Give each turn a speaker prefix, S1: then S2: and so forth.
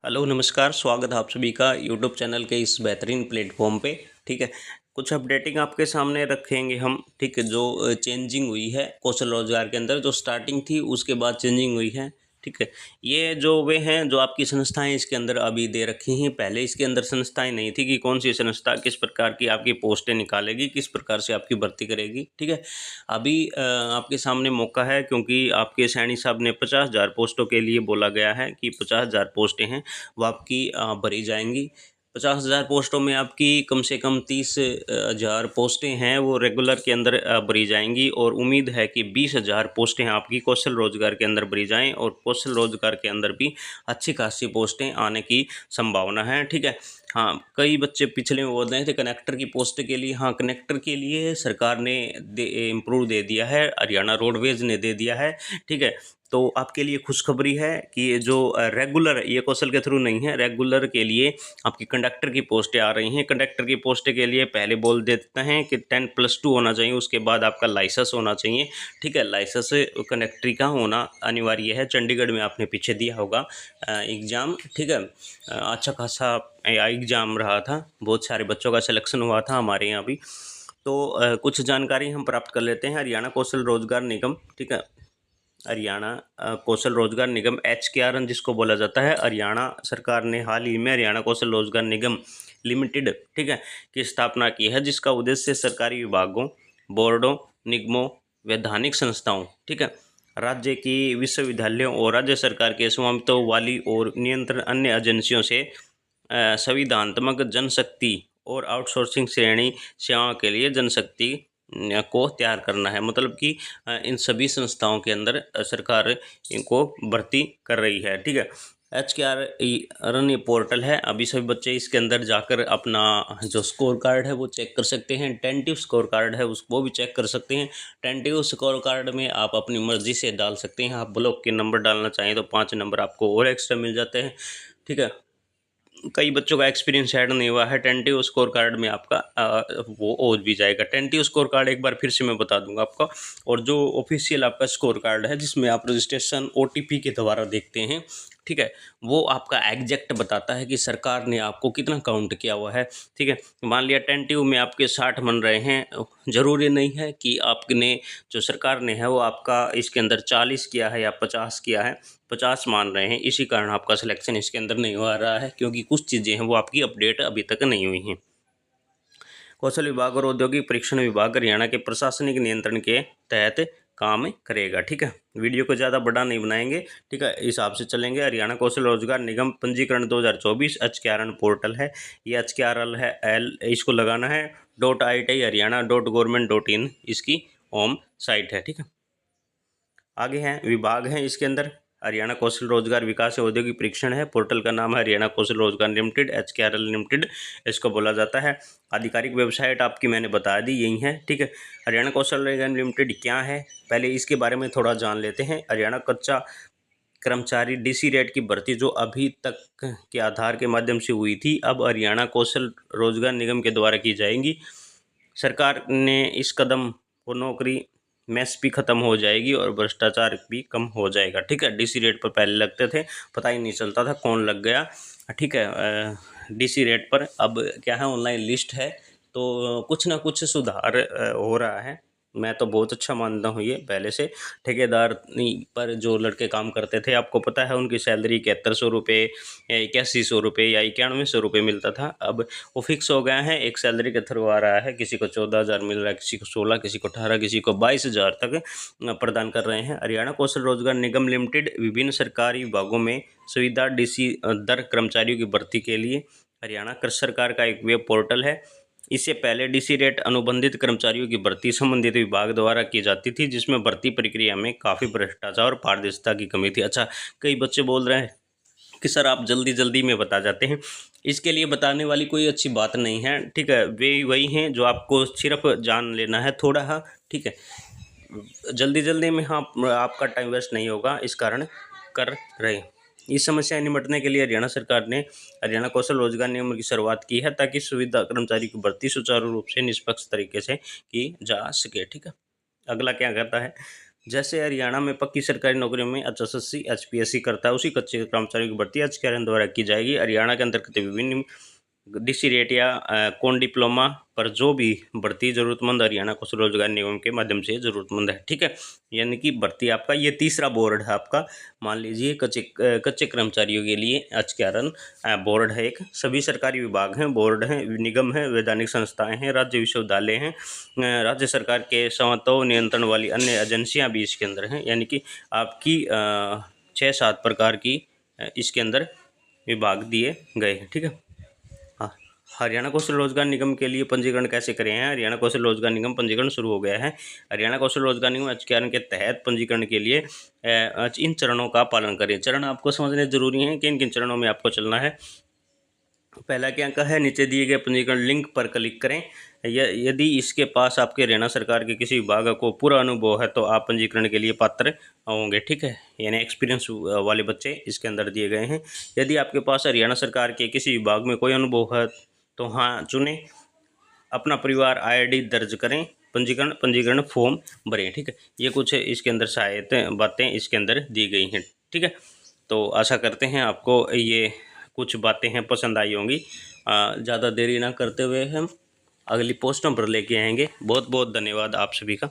S1: Hello नमस्कार, स्वागत है आप सभी का यूट्यूब चैनल के इस बेहतरीन प्लेटफॉर्म पे। ठीक है, कुछ अपडेटिंग आपके सामने रखेंगे हम। ठीक है, जो चेंजिंग हुई है कौशल रोजगार के अंदर, जो स्टार्टिंग थी उसके बाद चेंजिंग हुई है। ठीक है, ये जो वे हैं जो आपकी संस्थाएं इसके अंदर अभी दे रखी हैं। पहले इसके अंदर संस्थाएं नहीं थी कि कौन सी संस्था किस प्रकार की आपकी पोस्टें निकालेगी, किस प्रकार से आपकी भर्ती करेगी। ठीक है, अभी आपके सामने मौका है, क्योंकि आपके सैनी साहब ने 50,000 पोस्टों के लिए बोला गया है कि 50,000 पोस्टें हैं वो आपकी भरी जाएंगी। 50,000 पोस्टों में आपकी कम से कम 30,000 पोस्टें हैं वो रेगुलर के अंदर भरी जाएंगी, और उम्मीद है कि 20,000 पोस्टें आपकी कौशल रोजगार के अंदर भरी जाएं, और कौशल रोजगार के अंदर भी अच्छी खासी पोस्टें आने की संभावना है। ठीक है, हाँ, कई बच्चे पिछले में बोल रहे थे कनेक्टर की पोस्ट के लिए। हाँ, कनेक्टर के लिए सरकार ने इम्प्रूव दे दिया है, हरियाणा रोडवेज ने दे दिया है। ठीक है, तो आपके लिए खुशखबरी है कि ये जो रेगुलर, ये कौशल के थ्रू नहीं है, रेगुलर के लिए आपकी कंडक्टर की पोस्टें आ रही हैं। कंडक्टर की पोस्ट के लिए पहले बोल देते हैं कि 10+2 होना चाहिए, उसके बाद आपका लाइसेंस होना चाहिए। ठीक है, लाइसेंस कंडक्टरी का होना अनिवार्य है। चंडीगढ़ में आपने पीछे दिया होगा एग्ज़ाम। ठीक है, अच्छा खासा एग्ज़ाम रहा था, बहुत सारे बच्चों का सिलेक्शन हुआ था हमारे यहाँ भी। तो कुछ जानकारी हम प्राप्त कर लेते हैं। हरियाणा कौशल रोजगार निगम, ठीक है, हरियाणा कौशल रोजगार निगम HKRN जिसको बोला जाता है, हरियाणा सरकार ने हाल ही में हरियाणा कौशल रोजगार निगम लिमिटेड, ठीक है, की स्थापना की है, जिसका उद्देश्य सरकारी विभागों, बोर्डों, निगमों, वैधानिक संस्थाओं, ठीक है, राज्य की विश्वविद्यालयों और राज्य सरकार के स्वामित्व वाली और नियंत्रण अन्य एजेंसियों से संविदात्मक जनशक्ति और आउटसोर्सिंग श्रेणी सेवाओं के लिए जनशक्ति को तैयार करना है। मतलब कि इन सभी संस्थाओं के अंदर सरकार इनको भर्ती कर रही है। ठीक है, HKRN ये पोर्टल है। अभी सभी बच्चे इसके अंदर जाकर अपना जो स्कोर कार्ड है वो चेक कर सकते हैं। टेंटिव स्कोर कार्ड है उसको भी चेक कर सकते हैं। टेंटिव स्कोर कार्ड में आप अपनी मर्जी से डाल सकते हैं। आप ब्लॉक के नंबर डालना चाहें तो 5 नंबर आपको और एक्स्ट्रा मिल जाते हैं। ठीक है, कई बच्चों का एक्सपीरियंस ऐड नहीं हुआ है। टेंटिव स्कोर कार्ड में आपका वो हो भी जाएगा। टेंटिव स्कोर कार्ड एक बार फिर से मैं बता दूंगा आपका। और जो ऑफिशियल आपका स्कोर कार्ड है जिसमें आप रजिस्ट्रेशन OTP के द्वारा देखते हैं, ठीक है, वो आपका एग्जैक्ट बताता है कि सरकार ने आपको कितना काउंट किया हुआ है। ठीक है, मान लिया टेंटिव में आपके 60 बन रहे हैं, ज़रूरी नहीं है कि आपने जो सरकार ने है वो आपका इसके अंदर 40 किया है या 50 किया है। 50 मान रहे हैं, इसी कारण आपका सिलेक्शन इसके अंदर नहीं हो रहा है, क्योंकि कुछ चीज़ें हैं वो आपकी अपडेट अभी तक नहीं हुई हैं। कौशल विभाग और औद्योगिक परीक्षण विभाग हरियाणा के प्रशासनिक नियंत्रण के तहत काम करेगा। ठीक है, वीडियो को ज़्यादा बड़ा नहीं बनाएंगे। ठीक है, इस हिसाब से चलेंगे। हरियाणा कौशल रोजगार निगम पंजीकरण 2024 HKRN पोर्टल है। ये HKRL है, इसको लगाना है .ITI-haryana.government.in इसकी होम साइट है। ठीक है, आगे हैं विभाग हैं इसके अंदर। हरियाणा कौशल रोजगार विकास और औद्योगिक परीक्षण है। पोर्टल का नाम है हरियाणा कौशल रोजगार लिमिटेड, HKRL लिमिटेड इसको बोला जाता है। आधिकारिक वेबसाइट आपकी मैंने बता दी, यही है। ठीक है, हरियाणा कौशल रोजगार लिमिटेड क्या है, पहले इसके बारे में थोड़ा जान लेते हैं। हरियाणा कच्चा कर्मचारी DC रेट की भर्ती जो अभी तक के आधार के माध्यम से हुई थी, अब हरियाणा कौशल रोजगार निगम के द्वारा की जाएंगी। सरकार ने इस कदम को नौकरी मेस भी खत्म हो जाएगी और भ्रष्टाचार भी कम हो जाएगा। ठीक है, DC रेट पर पहले लगते थे, पता ही नहीं चलता था कौन लग गया। ठीक है, DC रेट पर अब क्या है, ऑनलाइन लिस्ट है, तो कुछ ना कुछ सुधार हो रहा है। मैं तो बहुत अच्छा मानता हूँ ये पहले से। ठेकेदार पर जो लड़के काम करते थे, आपको पता है उनकी सैलरी 7100 रुपये या 8100 रुपये या 9100 रुपये मिलता था। अब वो फिक्स हो गया है, एक सैलरी के थ्रू आ रहा है। किसी को 14,000 मिल रहा है, किसी को 16, किसी को 18, किसी को 22,000 तक प्रदान कर रहे हैं। हरियाणा कौशल रोजगार निगम लिमिटेड विभिन्न सरकारी विभागों में सुविधा DC दर कर्मचारियों की भर्ती के लिए हरियाणा कृषि सरकार का एक वेब पोर्टल है। इससे पहले DC रेट अनुबंधित कर्मचारियों की भर्ती संबंधित विभाग द्वारा की जाती थी, जिसमें भर्ती प्रक्रिया में काफ़ी भ्रष्टाचार और पारदर्शिता की कमी थी। अच्छा, कई बच्चे बोल रहे हैं कि सर आप जल्दी जल्दी में बता जाते हैं। इसके लिए बताने वाली कोई अच्छी बात नहीं है। ठीक है, वे वही हैं जो आपको सिर्फ जान लेना है थोड़ा। हाँ, ठीक है, जल्दी जल्दी में हाँ आपका टाइम वेस्ट नहीं होगा, इस कारण कर रहे। इस समस्या निपटने के लिए हरियाणा सरकार ने हरियाणा कौशल रोजगार निगम की शुरुआत की है, ताकि सुविधा कर्मचारी की भर्ती सुचारू रूप से निष्पक्ष तरीके से की जा सके। ठीक है, अगला क्या करता है, जैसे हरियाणा में पक्की सरकारी नौकरियों में HSSC HPSC करता है, उसी कच्चे कर्मचारियों की भर्ती HKRN द्वारा की जाएगी। हरियाणा के अंतर्गत विभिन्न डीसी रेट या कौन डिप्लोमा पर जो भी भर्ती जरूरतमंद हरियाणा कौशल रोजगार निगम के माध्यम से जरूरतमंद है, ठीक है। यानी कि भर्ती आपका ये तीसरा बोर्ड है आपका। मान लीजिए कच्चे कर्मचारियों के लिए HKRN बोर्ड है एक। सभी सरकारी विभाग हैं, बोर्ड हैं, निगम है, वैधानिक संस्थाएं हैं, राज्य विश्वविद्यालय हैं, राज्य सरकार के स्वायत्त नियंत्रण वाली अन्य एजेंसियां भी इसके अंदर हैं। यानी कि आपकी 6-7 प्रकार की इसके अंदर विभाग दिए गए हैं, ठीक है। हाँ, हरियाणा कौशल रोजगार निगम के लिए पंजीकरण कैसे करें हैं? हरियाणा कौशल रोजगार निगम पंजीकरण शुरू हो गया है। हरियाणा कौशल रोजगार निगम HKRN के तहत पंजीकरण के लिए इन चरणों का पालन करें। चरण आपको समझने जरूरी हैं कि किन चरणों में आपको चलना है। पहला क्या अंक है, नीचे दिए गए पंजीकरण लिंक पर क्लिक करें। यदि इसके पास आपके हरियाणा सरकार के किसी विभाग को पूरा अनुभव है तो आप पंजीकरण के लिए पात्र होंगे, ठीक है। यानी एक्सपीरियंस वाले बच्चे इसके अंदर दिए गए हैं। यदि आपके पास हरियाणा सरकार के किसी विभाग में कोई अनुभव है तो हाँ चुनें। अपना परिवार ID दर्ज करें, पंजीकरण फॉर्म भरें, ठीक है। ये कुछ इसके अंदर सहायता बातें इसके अंदर दी गई हैं, ठीक है। तो आशा करते हैं आपको ये कुछ बातें हैं पसंद आई होंगी। ज़्यादा देरी ना करते हुए हम अगली पोस्टों पर लेके आएंगे। बहुत बहुत धन्यवाद आप सभी का।